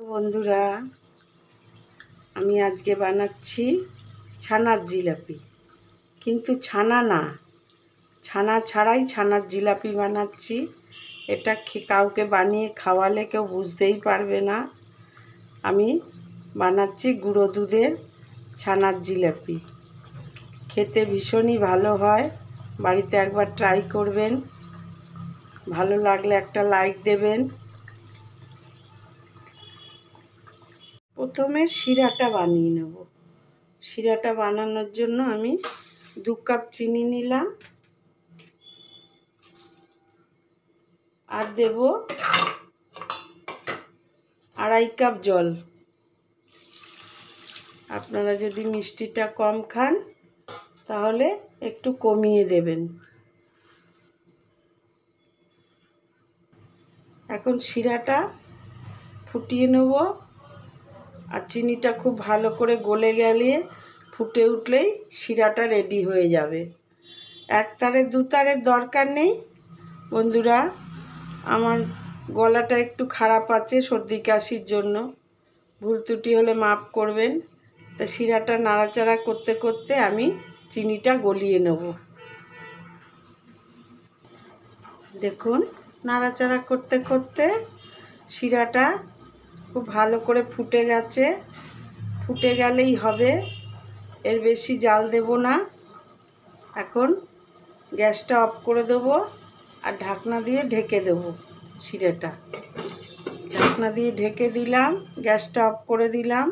বন্ধুরা, আমি আজকে বানাচ্ছি ছানার জিলাপি। কিন্তু ছানা না, ছানা ছাড়াই ছানার জিলাপি বানাচ্ছি। এটা কাউকে বানিয়ে খাওয়ালে কেউ বুঝতেই পারবে না। আমি বানাচ্ছি গুঁড়ো দুধের ছানার জিলাপি। খেতে ভীষণই ভালো হয়। বাড়িতে একবার ট্রাই করবেন। ভালো লাগলে একটা লাইক দেবেন। প্রথমে শিরাটা বানিয়ে নেব। শিরাটা বানানোর জন্য আমি 2 কাপ চিনি নিলাম আর দেব 2.5 কাপ জল। আপনারা যদি মিষ্টিটা কম খান তাহলে একটু কমিয়ে দেবেন। এখন শিরাটা ফুটিয়ে নেব। আর চিনিটা খুব ভালো করে গলে গেলে ফুটে উঠলেই শিরাটা রেডি হয়ে যাবে। এক তারে দু তারের দরকার নেই বন্ধুরা। আমার গলাটা একটু খারাপ আছে সর্দি কাশির জন্য, ভুল ত্রুটি হলে মাফ করবেন। তা শিরাটা নাড়াচাড়া করতে করতে আমি চিনিটা গলিয়ে নেব। দেখুন, নাড়াচাড়া করতে করতে শিরাটা খুব ভালো করে ফুটে গেছে। ফুটে গেলেই হবে, এর বেশি জাল দেব না। এখন গ্যাসটা অফ করে দেব আর ঢাকনা দিয়ে ঢেকে দেব। শিরাটা ঢাকনা দিয়ে ঢেকে দিলাম, গ্যাসটা অফ করে দিলাম।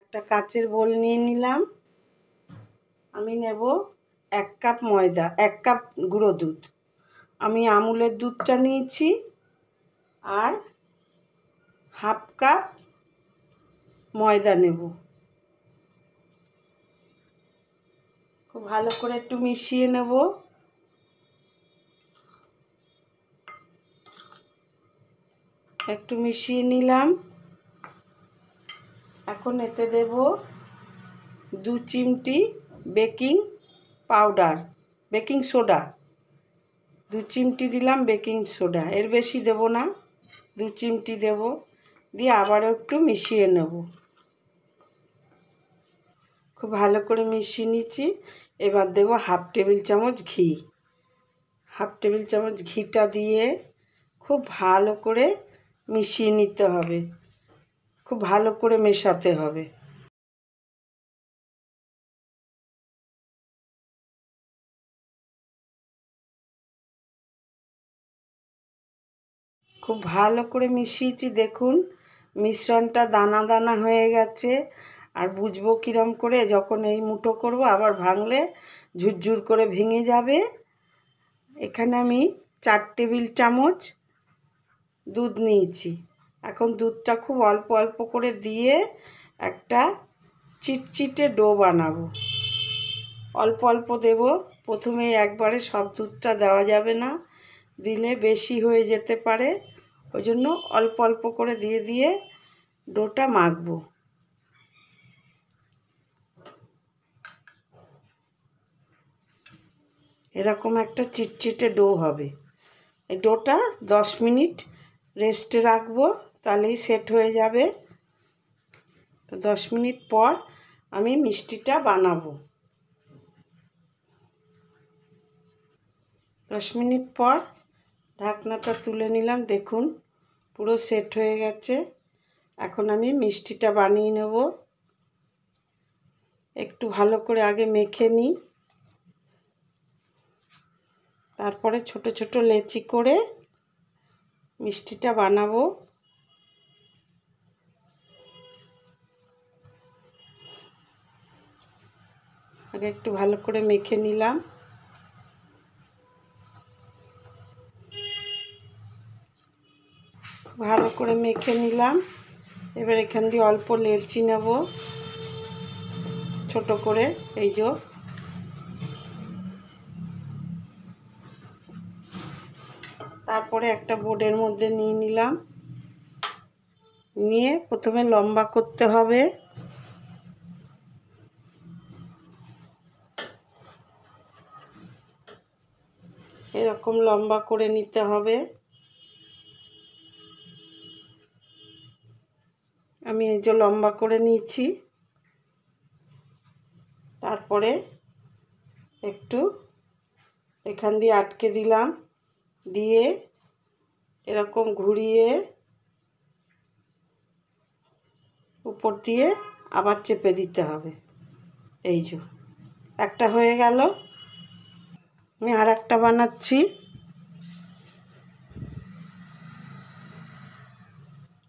একটা কাচের বোল নিয়ে নিলাম। আমি নেব 1 কাপ ময়দা, 1 কাপ গুঁড়ো দুধ। আমি আমুলের দুধটা নিয়েছি আর 1/2 কাপ ময়দা নেব। খুব ভালো করে একটু মিশিয়ে নেব। একটু মিশিয়ে নিলাম। এখন এতে দেব 2 চিমটি বেকিং পাউডার, বেকিং সোডা। 2 চিমটি দিলাম বেকিং সোডা, এর বেশি দেব না, 2 চিমটি দেব। দিয়ে আবারও একটু মিশিয়ে নেব। খুব ভালো করে মিশিয়ে নিচ্ছি। এবার দেব 1/2 টেবিল চামচ ঘি। 1/2 টেবিল চামচ ঘিটা দিয়ে খুব ভালো করে মিশিয়ে নিতে হবে। খুব ভালো করে মেশাতে হবে। খুব ভালো করে মিশিয়েছি। দেখুন মিশ্রণটা দানা দানা হয়ে গেছে। আর বুঝবো কীরম করে, যখন এই মুঠো করব আবার ভাঙলে ঝুরঝুর করে ভেঙে যাবে। এখানে আমি 4 টেবিল চামচ দুধ নিয়েছি। এখন দুধটা খুব অল্প অল্প করে দিয়ে একটা চিটচিটে ডো বানাবো। অল্প অল্প দেব, প্রথমে একবারে সব দুধটা দেওয়া যাবে না, দিলে বেশি হয়ে যেতে পারে। ওই জন্য অল্প অল্প করে দিয়ে দিয়ে ডোটা মাখবো। এরকম একটা চিটচিটে ডো হবে। এই ডোটা 10 মিনিট রেস্টে রাখবো, তাহলেই সেট হয়ে যাবে। তো 10 মিনিট পর আমি মিষ্টিটা বানাবো। 10 মিনিট পর ঢাকনাটা তুলে নিলাম। দেখুন পুরো সেট হয়ে গেছে। এখন আমি মিষ্টিটা বানিয়ে নেব। একটু ভালো করে আগে মেখে নিই, তারপরে ছোট ছোট লেচি করে মিষ্টিটা বানাবো। আগে একটু ভালো করে মেখে নিলাম। ভালো করে মেখে নিলাম। এবার এখান দিয়ে অল্প লেচি নেব ছোট করে, এই যে। তারপরে একটা বোর্ডের মধ্যে নিয়ে নিলাম। নিয়ে প্রথমে লম্বা করতে হবে। এরকম লম্বা করে নিতে হবে। আমি এই যে লম্বা করে নিয়েছি, তারপরে একটু এখান দিয়ে আটকে দিলাম, দিয়ে এরকম ঘুরিয়ে উপর দিয়ে আবার চেপে দিতে হবে। এই যে একটা হয়ে গেল। আমি আর একটা বানাচ্ছি।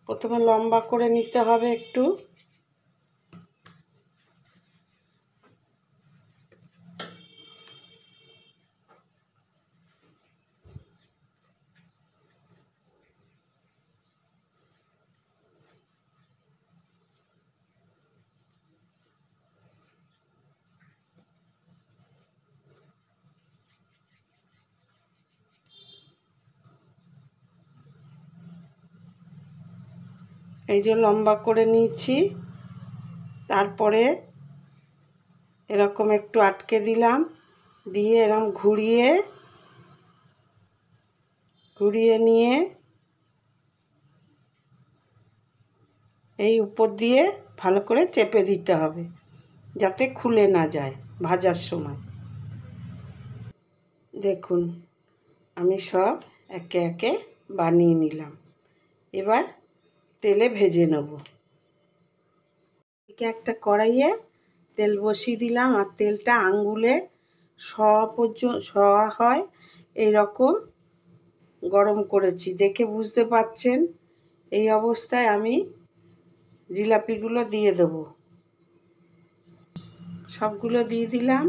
প্রথমে লম্বা করে নিতে হবে একটু, এই যে লম্বা করে নিয়েছি, তারপরে এরকম একটু আটকে দিলাম, দিয়ে এরকম ঘুরিয়ে ঘুরিয়ে নিয়ে এই উপর দিয়ে ভালো করে চেপে দিতে হবে যাতে খুলে না যায় ভাজার সময়। দেখুন আমি সব একে একে বানিয়ে নিলাম। এবার তেলে ভেজে নেব। একটা কড়াইয়ে তেল বসিয়ে দিলাম, আর তেলটা আঙ্গুলে ছোঁয়া হয় এইরকম গরম করেছি, দেখে বুঝতে পাচ্ছেন। এই অবস্থায় আমি জিলাপিগুলো দিয়ে দেব। সবগুলো দিয়ে দিলাম,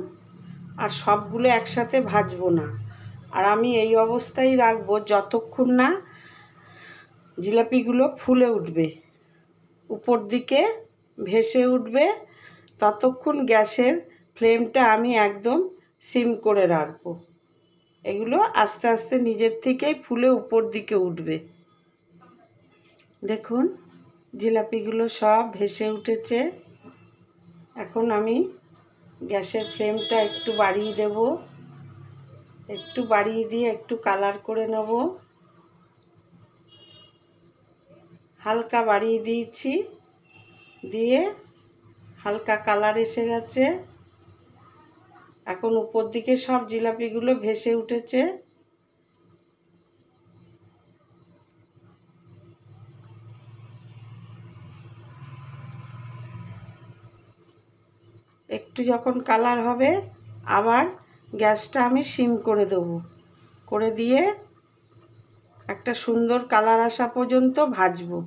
আর সবগুলো একসাথে ভাজবো না, আর আমি এই অবস্থায় রাখবো যতক্ষণ না জিলাপিগুলো ফুলে উঠবে, উপর দিকে ভেসে উঠবে, ততক্ষণ গ্যাসের ফ্লেমটা আমি একদম সিম করে রাখবো। এগুলো আস্তে আস্তে নিজের থেকেই ফুলে উপর দিকে উঠবে। দেখুন জিলাপিগুলো সব ভেসে উঠেছে। এখন আমি গ্যাসের ফ্লেমটা একটু বাড়িয়ে দেব, একটু বাড়িয়ে দিয়ে একটু কালার করে নেব। হালকা বাড়িয়ে দিয়েছি, দিয়ে হালকা কালার এসে গেছে। এখন উপর দিকে সব জিলাপিগুলো ভেসে উঠেছে। একটু যখন কালার হবে আবার গ্যাসটা আমি সিম করে দেব, করে দিয়ে একটা সুন্দর কালার আসা পর্যন্ত ভাজবো।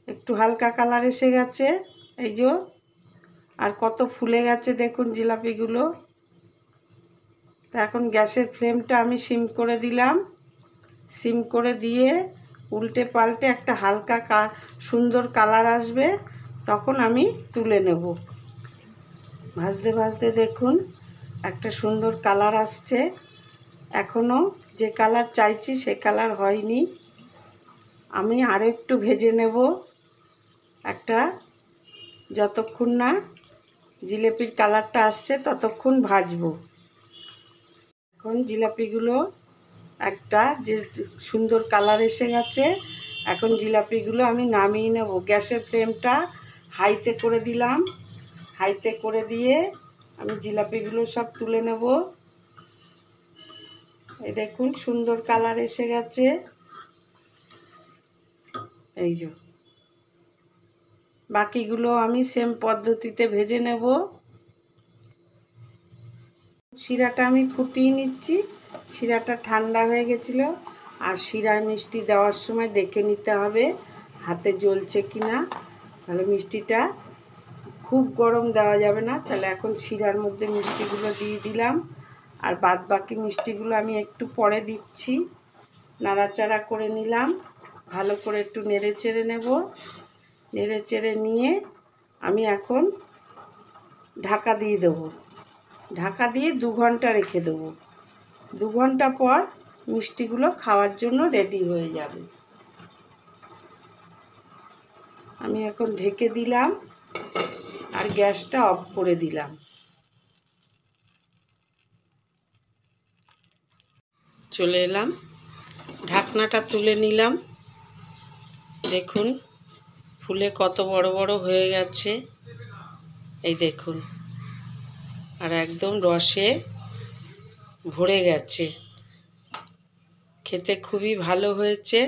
একটু হালকা কালার এসে গেছে, এই যে, আর কত ফুলে গেছে দেখুন জিলাপিগুলো। তা এখন গ্যাসের ফ্লেমটা আমি সিম করে দিলাম। সিম করে দিয়ে উল্টে পাল্টে একটা হালকা সুন্দর কালার আসবে, তখন আমি তুলে নেব। ভাজতে ভাজতে দেখুন একটা সুন্দর কালার আসছে। এখনও যে কালার চাইছি সে কালার হয়নি, আমি আরও একটু ভেজে নেব। একটা যতক্ষণ না জিলিপির কালারটা আসছে ততক্ষণ ভাজবো। এখন জিলাপিগুলো একটা যে সুন্দর কালার এসে গেছে, এখন জিলাপিগুলো আমি নামিয়ে নেব। গ্যাসের ফ্লেমটা হাইতে করে দিলাম, হাইতে করে দিয়ে আমি জিলাপিগুলো সব তুলে নেব। এই দেখুন সুন্দর কালার এসে গেছে। এই যে বাকিগুলো আমি সেম পদ্ধতিতে ভেজে নেব। শিরাটা আমি ফুটিয়ে নিচ্ছি। শিরাটা ঠান্ডা হয়ে গেছিল, আর শিরায় মিষ্টি দেওয়ার সময় দেখে নিতে হবে হাতে জ্বলছে কি না, তাহলে মিষ্টিটা খুব গরম দেওয়া যাবে না। তাহলে এখন শিরার মধ্যে মিষ্টিগুলো দিয়ে দিলাম, আর বাদ বাকি মিষ্টিগুলো আমি একটু পরে দিচ্ছি। নাড়াচাড়া করে নিলাম, ভালো করে একটু নেড়ে চেড়ে নেব। নেড়ে চেড়ে নিয়ে আমি এখন ঢাকা দিয়ে দেবো। ঢাকা দিয়ে 2 ঘন্টা রেখে দেবো। 2 ঘন্টা পর মিষ্টিগুলো খাওয়ার জন্য রেডি হয়ে যাবে। আমি এখন ঢেকে দিলাম আর গ্যাসটা অফ করে দিলাম। চলে এলাম, ঢাকনাটা তুলে নিলাম। দেখুন ফুলে কত বড় বড় হয়ে গেছে, এই দেখুন। আর একদম রসে ভরে গেছে, খেতে খুবই ভালো হয়েছে।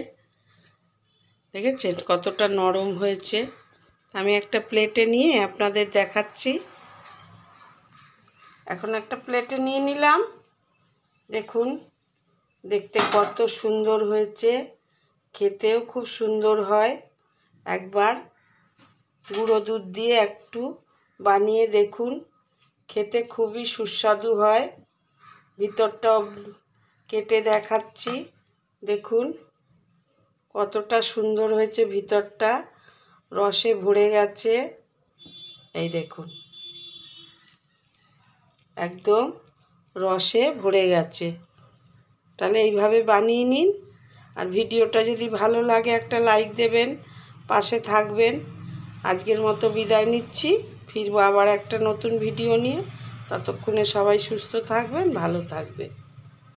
দেখেছেন কতটা নরম হয়েছে। আমি একটা প্লেটে নিয়ে আপনাদের দেখাচ্ছি। এখন একটা প্লেটে নিয়ে নিলাম। দেখুন দেখতে কত সুন্দর হয়েছে, খেতেও খুব সুন্দর হয়। একবার গুঁড়ো দুধ দিয়ে একটু বানিয়ে দেখুন, খেতে খুবই সুস্বাদু হয়। ভিতরটাও কেটে দেখাচ্ছি, দেখুন কতটা সুন্দর হয়েছে, ভিতরটা রসে ভরে গেছে। এই দেখুন একদম রসে ভরে গেছে। তাহলে এইভাবে বানিয়ে নিন। আর ভিডিওটা যদি ভালো লাগে একটা লাইক দেবেন, পাশে থাকবেন। আজকের মতো বিদায় নিচ্ছি, ফিরবো আবার একটা নতুন ভিডিও নিয়ে। ততক্ষণে সবাই সুস্থ থাকবেন, ভালো থাকবেন।